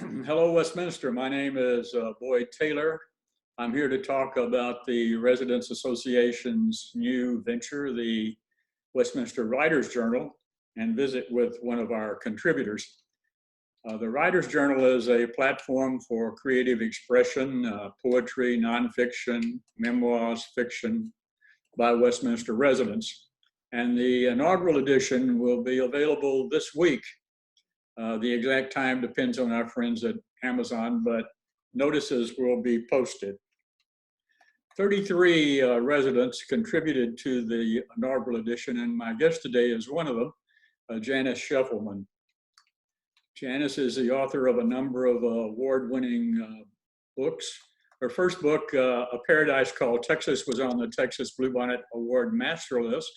Hello, Westminster. My name is Boyd Taylor. I'm here to talk about the Residents Association's new venture, the Westminster Writers Journal, and visit with one of our contributors. The Writers Journal is a platform for creative expression, poetry, nonfiction, memoirs, fiction by Westminster residents. And the inaugural edition will be available this week. The exact time depends on our friends at Amazon, but notices will be posted. 33 residents contributed to the inaugural edition, and my guest today is one of them, Janice Shefelman. Janice is the author of a number of award-winning books. Her first book, A Paradise Called Texas, was on the Texas Bluebonnet Award Master List.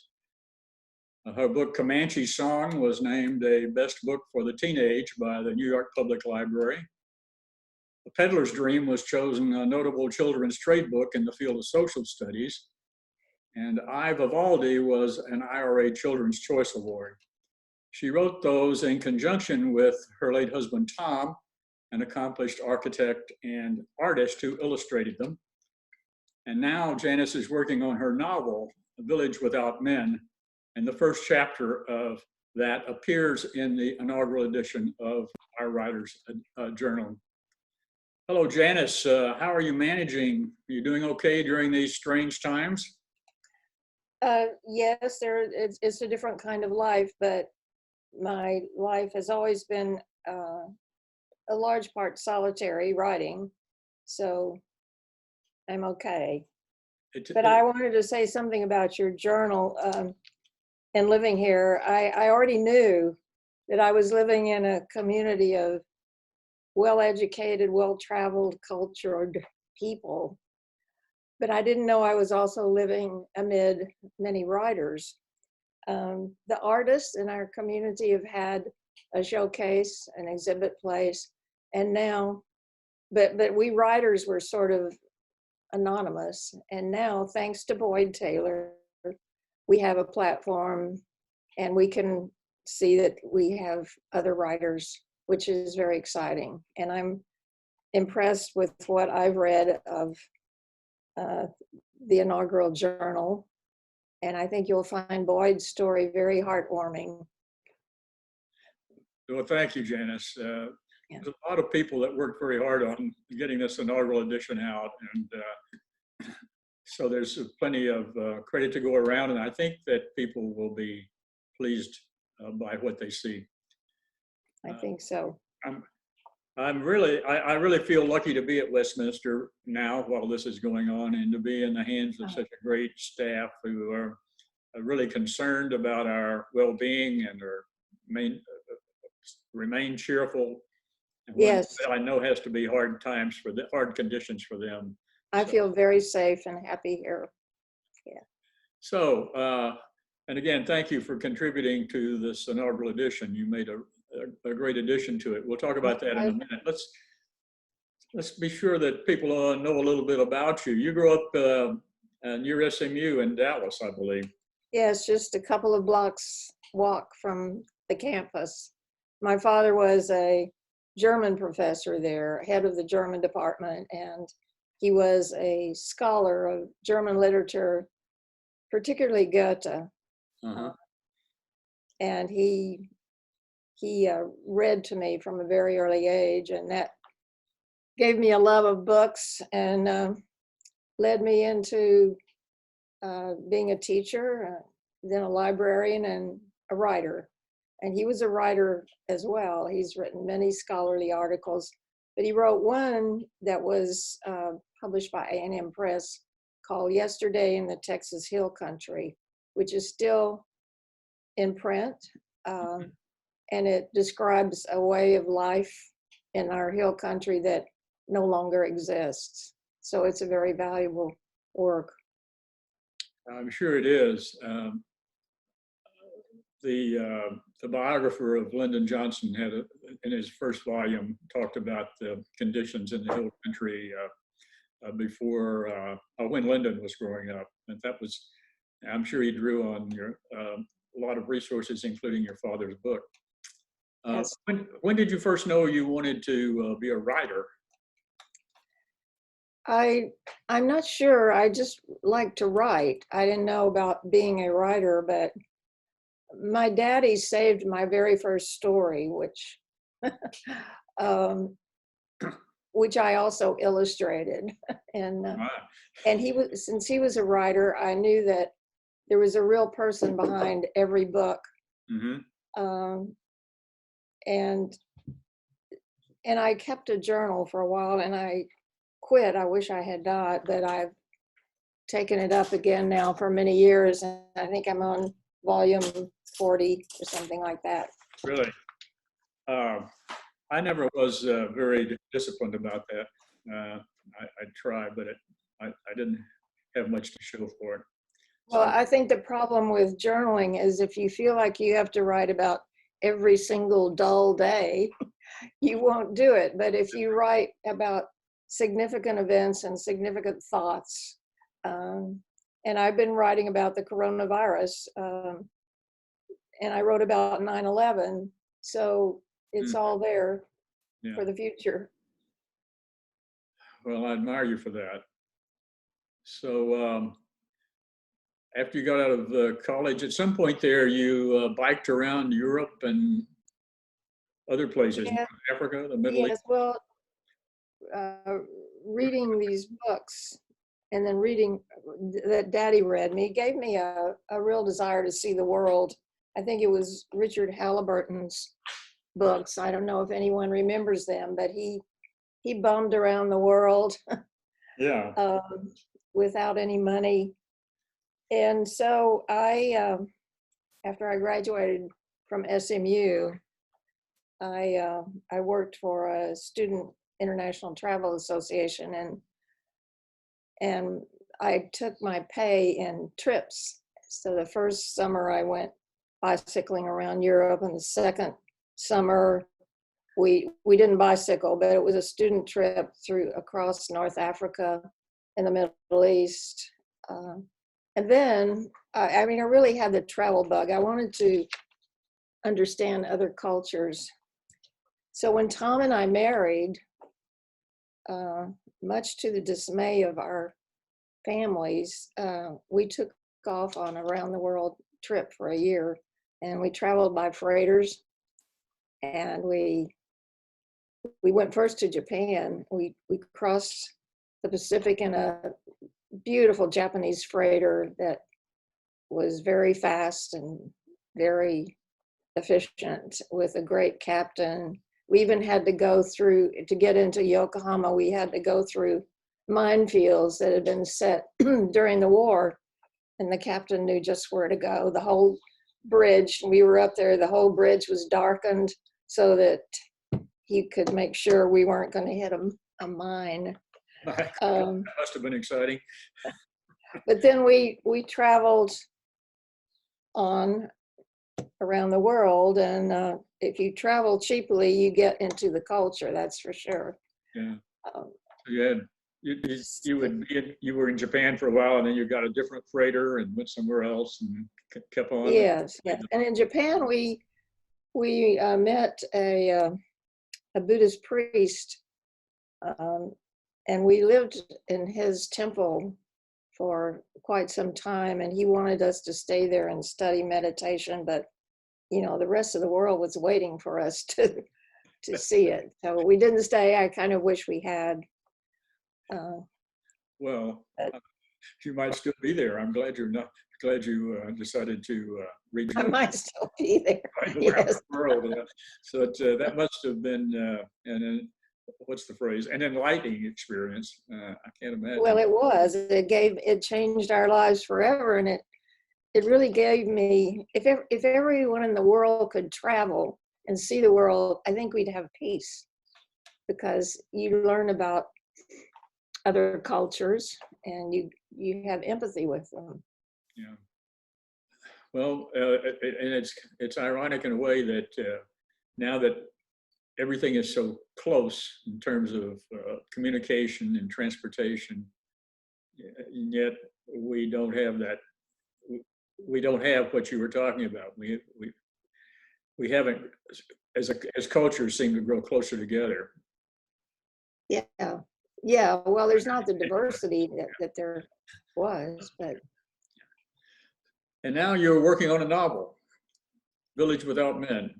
Her book, Comanche Song, was named a best book for the teenage by the New York Public Library. The Peddler's Dream was chosen a notable children's trade book in the field of social studies. And I, Vivaldi was an IRA Children's Choice Award. She wrote those in conjunction with her late husband, Tom, an accomplished architect and artist who illustrated them. And now Janice is working on her novel, A Village Without Men, and the first chapter of that appears in the inaugural edition of our Writers Journal. Hello, Janice. How are you managing? Are you doing okay during these strange times? Yes, it's a different kind of life, but my life has always been a large part solitary writing, so I'm okay. But I wanted to say something about your journal. And living here, I already knew that I was living in a community of well-educated, well-traveled, cultured people, but I didn't know I was also living amid many writers. The artists in our community have had a showcase, an exhibit place, and now, but we writers were sort of anonymous, and now, thanks to Boyd Taylor, we have a platform and we can see that we have other writers, which is very exciting. And I'm impressed with what I've read of the inaugural journal. And I think you'll find Boyd's story very heartwarming. Well, thank you, Janice. There's a lot of people that worked very hard on getting this inaugural edition out. And so there's plenty of credit to go around, and I think that people will be pleased by what they see. I think so. I really feel lucky to be at Westminster now while this is going on, and to be in the hands of such a great staff who are really concerned about our well-being and are remain cheerful. And yes, I know has to be hard conditions for them. I feel very safe and happy here. Yeah. So, and again, thank you for contributing to this inaugural edition. You made a great addition to it. We'll talk about that in a minute. Let's be sure that people know a little bit about you. You grew up near SMU in Dallas, I believe. Yes, just a couple of blocks walk from the campus. My father was a German professor there, head of the German department, and he was a scholar of German literature, particularly Goethe. And he read to me from a very early age, and that gave me a love of books and led me into being a teacher, then a librarian and a writer. And he was a writer as well. He's written many scholarly articles, but he wrote one that was published by A&M Press called Yesterday in the Texas Hill Country, which is still in print. And it describes a way of life in our hill country that no longer exists. So it's a very valuable work. I'm sure it is. The biographer of Lyndon Johnson had, in his first volume, talked about the conditions in the hill country before, when Lyndon was growing up. And that was, I'm sure he drew on a lot of resources, including your father's book. That's, When did you first know you wanted to be a writer? I'm not sure. I just like to write. I didn't know about being a writer, but my daddy saved my very first story, um, which I also illustrated. And Wow. since he was a writer, I knew that there was a real person behind every book. Hmm. Um, and I kept a journal for a while, and I quit. I wish I had not, but I've taken it up again now for many years, and I think I'm on volume 40 or something like that. Really? Uh, I never was very disciplined about that. I tried, but I didn't have much to show for it. Well, So, I think the problem with journaling is if you feel like you have to write about every single dull day, you won't do it. But if you write about significant events and significant thoughts, and I've been writing about the coronavirus, and I wrote about 9/11, so it's mm, all there yeah. for the future. Well, I admire you for that. So, after you got out of college, at some point there, you biked around Europe and other places, Yeah, Africa, the Middle East. yes, well, uh, reading these books and then reading that Daddy read me gave me a real desire to see the world. I think it was Richard Halliburton's books. I don't know if anyone remembers them, but he bummed around the world Yeah. um, without any money. And so after I graduated from SMU, I worked for a student international travel association, and I took my pay in trips. So the first summer I went bicycling around Europe, and the second summer we didn't bicycle, but it was a student trip through across North Africa and the Middle East. And then I mean, I really had the travel bug. I wanted to understand other cultures. So when Tom and I married, uh, much to the dismay of our families, we took off on a round the world trip for a year, and we traveled by freighters, and we went first to Japan. We crossed the Pacific in a beautiful Japanese freighter that was very fast and very efficient with a great captain. We even had to go through, to get into Yokohama, we had to go through minefields that had been set during the war, and the captain knew just where to go. The whole bridge, we were up there, the whole bridge was darkened so that he could make sure we weren't going to hit a mine. That must have been exciting. But then we traveled on around the world, and if you travel cheaply, you get into the culture, that's for sure. Yeah. Um, So you were in Japan for a while, and then you got a different freighter and went somewhere else and kept on. yes, yes. And in Japan, we met a Buddhist priest, and we lived in his temple for quite some time, and he wanted us to stay there and study meditation, but you know, the rest of the world was waiting for us to see it. So we didn't stay. I kind of wish we had. Well, But you might still be there. I'm glad you're not. Glad you decided to I rejoin might still be there. around Yes. the world. So that must have been what's the phrase? An enlightening experience. I can't imagine. Well, it was. It changed our lives forever, and it really gave me. If everyone in the world could travel and see the world, I think we'd have peace, because you learn about other cultures and you have empathy with them. Yeah. Well, and it's ironic in a way that now that everything is so close in terms of communication and transportation, and yet we don't have that. We don't have what you were talking about. We we haven't, as cultures, seem to grow closer together. Yeah. Yeah. Well, there's not the diversity that there was, but. And now you're working on a novel, Village Without Men.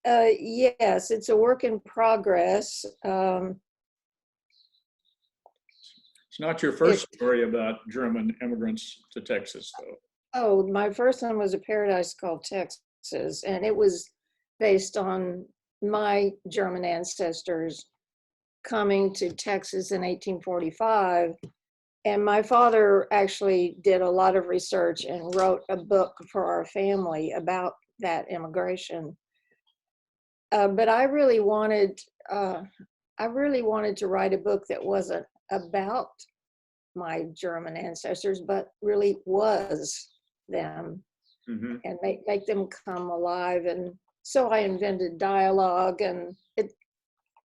Yes, it's a work in progress. It's not your first story about German immigrants to Texas, though. Oh, my first one was A Paradise Called Texas, and it was based on my German ancestors coming to Texas in 1845. And my father actually did a lot of research and wrote a book for our family about that immigration. But I really wanted to write a book that wasn't about my German ancestors, but really was them, and make them come alive. And so I invented dialogue, and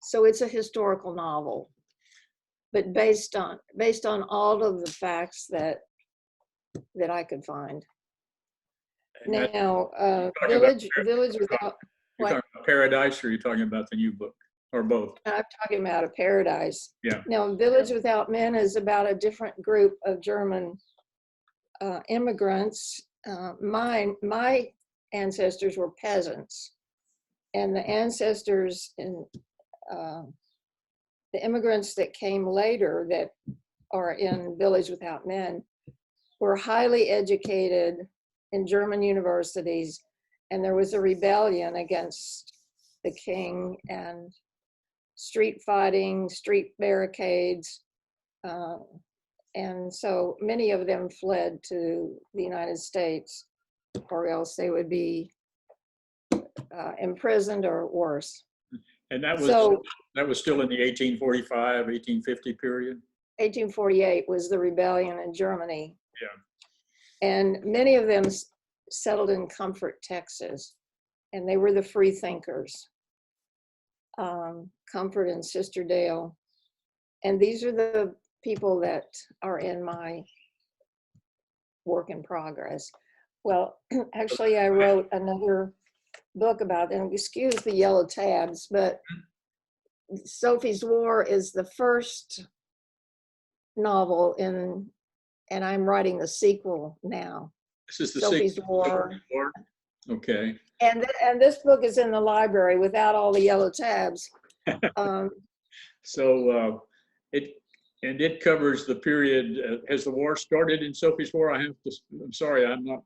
so it's a historical novel, but based on all of the facts that I could find. And Now, Village Without. You're talking about Paradise, or are you talking about the new book, or both? I'm talking about A Paradise. Yeah. Now, Village Without Men is about a different group of German immigrants. My ancestors were peasants, and the ancestors and the immigrants that came later that are in Village Without Men were highly educated in German universities, and there was a rebellion against the king and street fighting, street barricades, and so many of them fled to the United States, or else they would be imprisoned or worse. And that was still in the 1845, 1850 period? 1848 was the rebellion in Germany. Yeah. And many of them settled in Comfort, Texas, and they were the free thinkers. Comfort and Sister Dale. And these are the people that are in my work in progress. Well, actually, I wrote another book about them. Excuse the yellow tabs, but Sophie's War is the first novel and I'm writing the sequel now. This is the Sophie's War. Okay. And this book is in the library without all the yellow tabs. So it covers the period. Has the war started in Sophie's War? I'm sorry, I'm not.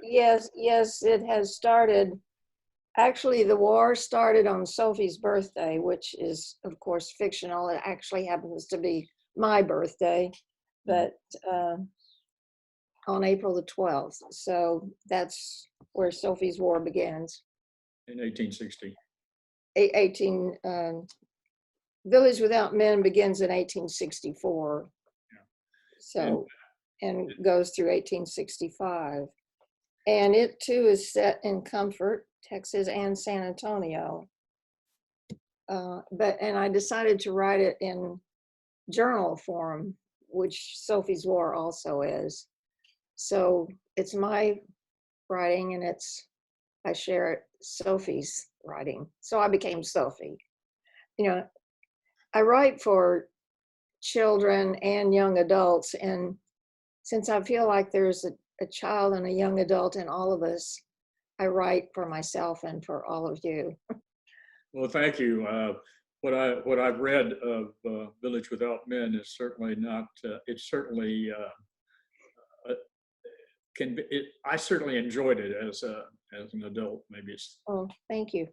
Yes, it has started. Actually, the war started on Sophie's birthday, which is, of course, fictional. It actually happens to be my birthday, but on April the 12th. So that's where Sophie's War begins. In 1860. Village Without Men begins in 1864. Yeah. So, and goes through 1865. And it too is set in Comfort, Texas, and San Antonio. And I decided to write it in journal form, which Sophie's War also is. So it's my writing, and I share it, Sophie's writing. So I became Sophie. You know, I write for children and young adults, and since I feel like there's a child and a young adult in all of us, I write for myself and for all of you. Well, thank you. What I've read of Village Without Men is certainly not. It's certainly I certainly enjoyed it as an adult. Maybe it's. Oh, thank you.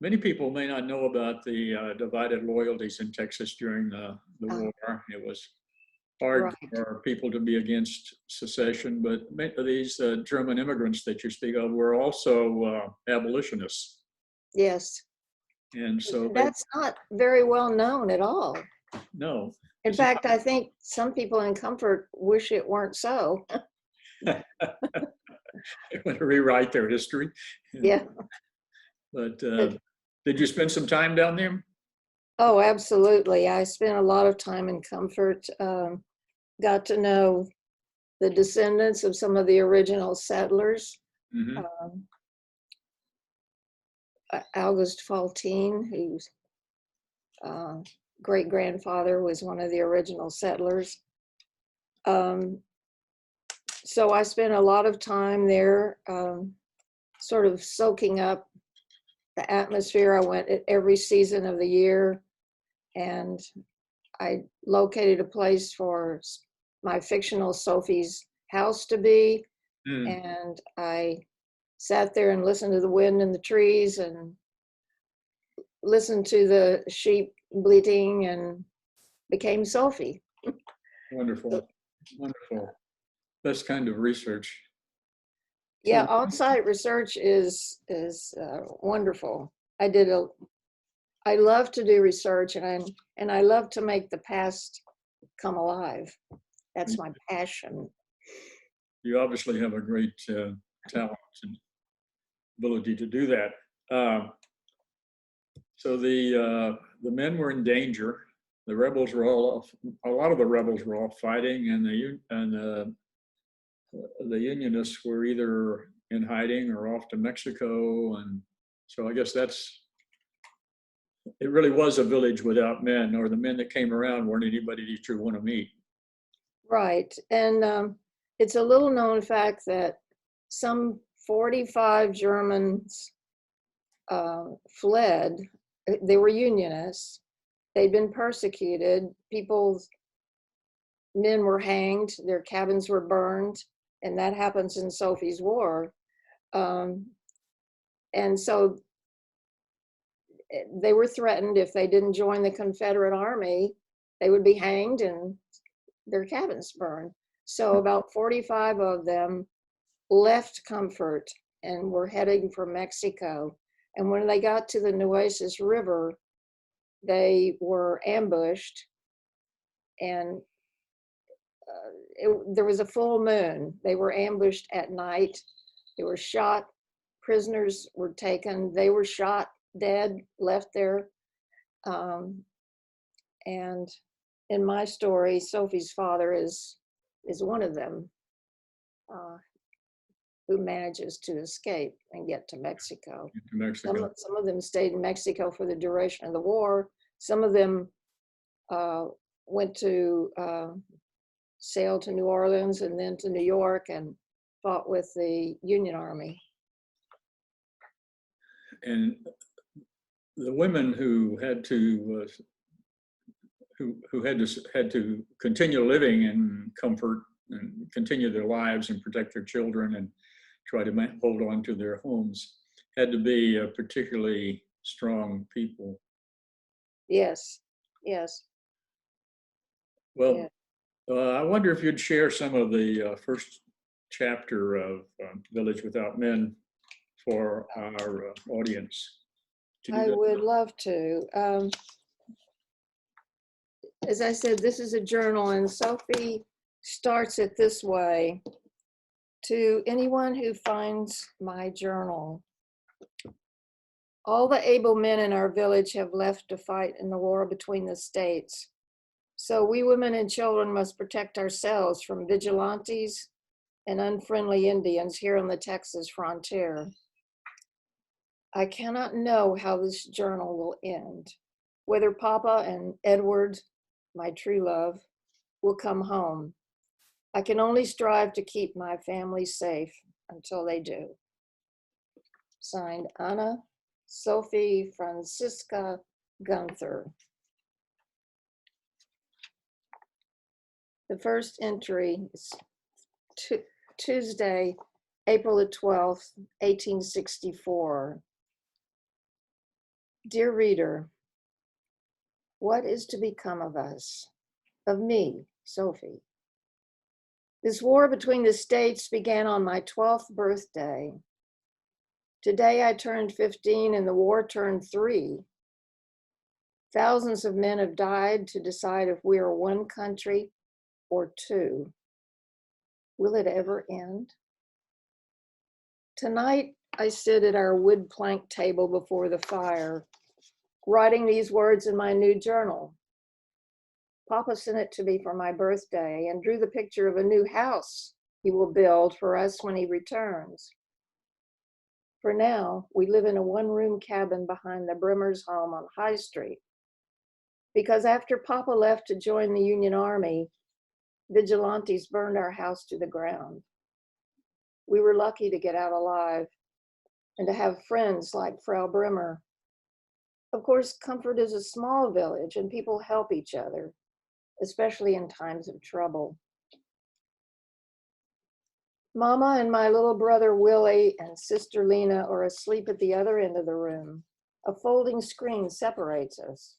Many people may not know about the divided loyalties in Texas during the war. It was hard for people to be against secession, but many of these German immigrants that you speak of were also abolitionists. Yes. And so that's not very well known at all. No. In fact, I think some people in Comfort wish it weren't so. They want to rewrite their history. Yeah. But did you spend some time down there? Oh, absolutely. I spent a lot of time in Comfort. Got to know the descendants of some of the original settlers. August Faltine, whose great-grandfather was one of the original settlers. So I spent a lot of time there, sort of soaking up the atmosphere. I went at every season of the year, and I located a place for my fictional Sophie's house to be. And I sat there and listened to the wind in the trees and listened to the sheep bleating and became Sophie. Wonderful, wonderful. That's kind of research. Yeah, on-site research is wonderful. I love to do research, and I love to make the past come alive. That's my passion. You obviously have a great talent and ability to do that. So the men were in danger. The rebels were a lot of the rebels were all fighting, and the Unionists were either in hiding or off to Mexico. And so I guess it really was a village without men, or the men that came around weren't anybody that you want to meet. Right. And it's a little known fact that some 45 Germans fled. They were Unionists. They'd been persecuted. Men were hanged, their cabins were burned, and that happens in Sophie's War. And so they were threatened if they didn't join the Confederate Army, they would be hanged and their cabins burned. So about 45 of them left Comfort and were heading for Mexico. And when they got to the Nueces River, they were ambushed, and there was a full moon. They were ambushed at night. They were shot. Prisoners were taken. They were shot, dead, left there. And in my story, Sophie's father is one of them, who manages to escape and get to Mexico. Some of them stayed in Mexico for the duration of the war. Some of them went to sail to New Orleans and then to New York and fought with the Union Army. And the women who had to had to continue living in comfort and continue their lives and protect their children and try to hold on to their homes had to be particularly strong people. Yes, yes. Well, I wonder if you'd share some of the first chapter of Village Without Men for our audience. I would love to. As I said, this is a journal, and Sophie starts it this way. To anyone who finds my journal, all the able men in our village have left to fight in the war between the states. So we women and children must protect ourselves from vigilantes and unfriendly Indians here on the Texas frontier. I cannot know how this journal will end, whether Papa and Edward, my true love, will come home. I can only strive to keep my family safe until they do. Signed, Anna Sophie Francisca Gunther. The first entry is Tuesday, April the 12th, 1864. Dear reader, what is to become of us, of me, Sophie? This war between the states began on my 12th birthday. Today I turned 15 and the war turned 3. Thousands of men have died to decide if we are one country or two. Will it ever end? Tonight I sit at our wood plank table before the fire, writing these words in my new journal. Papa sent it to me for my birthday and drew the picture of a new house he will build for us when he returns. For now, we live in a one-room cabin behind the Brimmer's home on High Street. Because after Papa left to join the Union Army, vigilantes burned our house to the ground. We were lucky to get out alive and to have friends like Frau Brimmer. Of course, Comfort is a small village and people help each other, especially in times of trouble. Mama and my little brother Willie and sister Lena are asleep at the other end of the room. A folding screen separates us.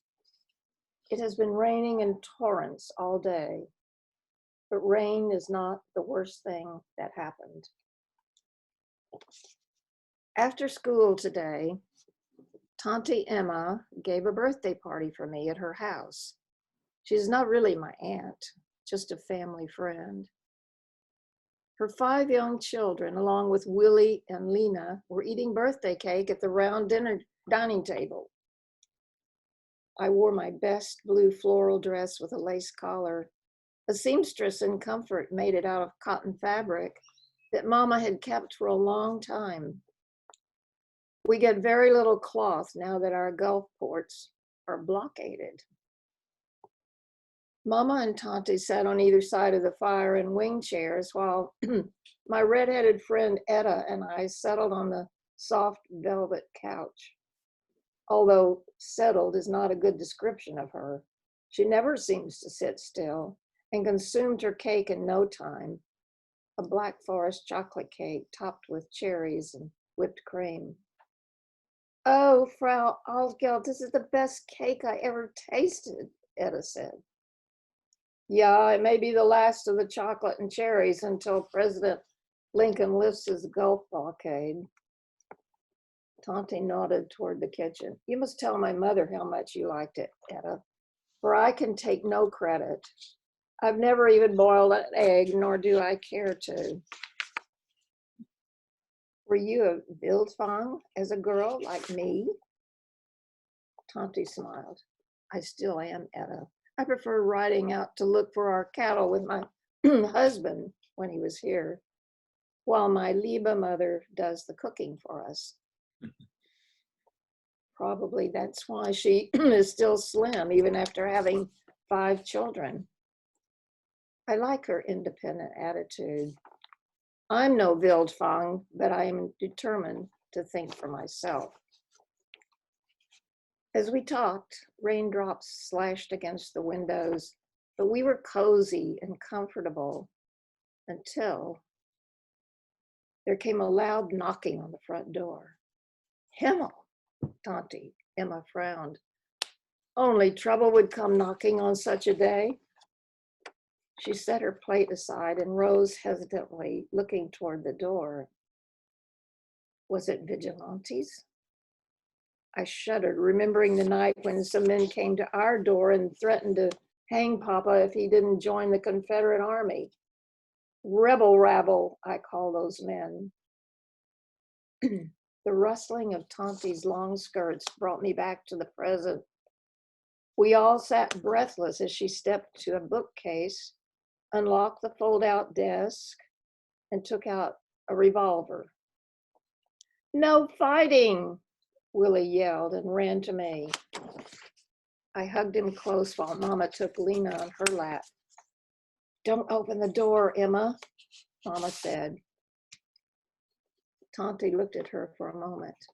It has been raining in torrents all day, but rain is not the worst thing that happened. After school today, Tante Emma gave a birthday party for me at her house. She's not really my aunt, just a family friend. Her 5 young children, along with Willie and Lena, were eating birthday cake at the round dining table. I wore my best blue floral dress with a lace collar. A seamstress in Comfort made it out of cotton fabric that Mama had kept for a long time. We get very little cloth now that our Gulf ports are blockaded. Mama and Tante sat on either side of the fire in wing chairs while my redheaded friend Etta and I settled on the soft velvet couch. Although settled is not a good description of her, she never seems to sit still and consumed her cake in no time, a Black Forest chocolate cake topped with cherries and whipped cream. "Oh, Frau Altgeld, this is the best cake I ever tasted," Etta said. "Yeah, it may be the last of the chocolate and cherries until President Lincoln lifts his Gulf blockade." Tante nodded toward the kitchen. "You must tell my mother how much you liked it, Etta, for I can take no credit. I've never even boiled an egg, nor do I care to." "Were you a Wildfang as a girl like me?" Tante smiled. "I still am, Etta. I prefer riding out to look for our cattle with my husband when he was here, while my Liebe mother does the cooking for us." Probably that's why she is still slim, even after having 5 children. I like her independent attitude. I'm no Wildfang, but I am determined to think for myself. As we talked, raindrops slashed against the windows, but we were cozy and comfortable until there came a loud knocking on the front door. "Himmel," Tante Emma frowned. "Only trouble would come knocking on such a day." She set her plate aside and rose hesitantly, looking toward the door. Was it vigilantes? I shuddered, remembering the night when some men came to our door and threatened to hang Papa if he didn't join the Confederate Army. Rebel rabble, I call those men. The rustling of Tante's long skirts brought me back to the present. We all sat breathless as she stepped to a bookcase, unlocked the fold-out desk, and took out a revolver. "No fighting," Willie yelled and ran to me. I hugged him close while Mama took Lena on her lap. "Don't open the door, Emma," Mama said. Tante looked at her for a moment.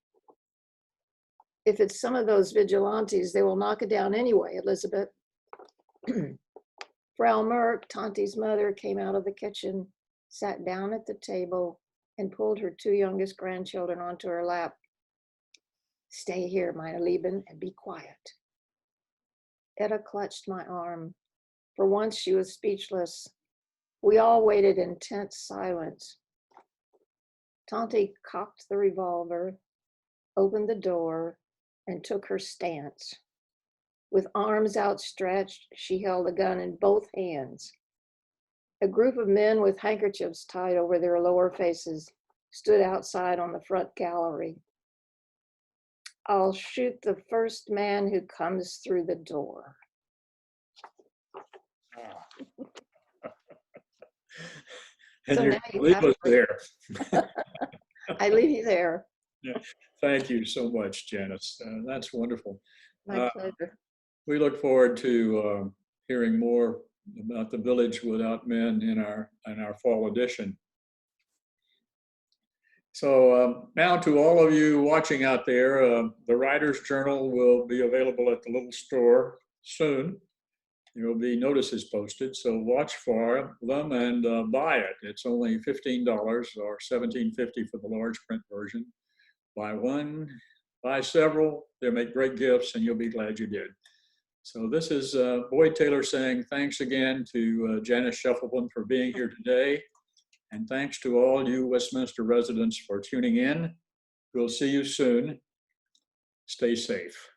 "If it's some of those vigilantes, they will knock it down anyway, Elizabeth." Frau Merck, Tante's mother, came out of the kitchen, sat down at the table, and pulled her 2 youngest grandchildren onto her lap. "Stay here, meine Lieben, and be quiet." Etta clutched my arm. For once she was speechless. We all waited in tense silence. Tante cocked the revolver, opened the door, and took her stance. With arms outstretched, she held the gun in both hands. A group of men with handkerchiefs tied over their lower faces stood outside on the front gallery. "I'll shoot the first man who comes through the door." And So you're now you leave have us to- there. I leave you there. Yeah. Thank you so much, Janice. That's wonderful. My Uh, pleasure. we look forward to hearing more about the Village Without Men in our fall edition. So now to all of you watching out there, the Writer's Journal will be available at the little store soon. There will be notices posted, so watch for them and buy it. It's only $15 or $17.50 for the large print version. Buy one, buy several, they make great gifts and you'll be glad you did. So this is Boyd Taylor saying thanks again to Janice Shefelman for being here today. And thanks to all you Westminster residents for tuning in. We'll see you soon. Stay safe.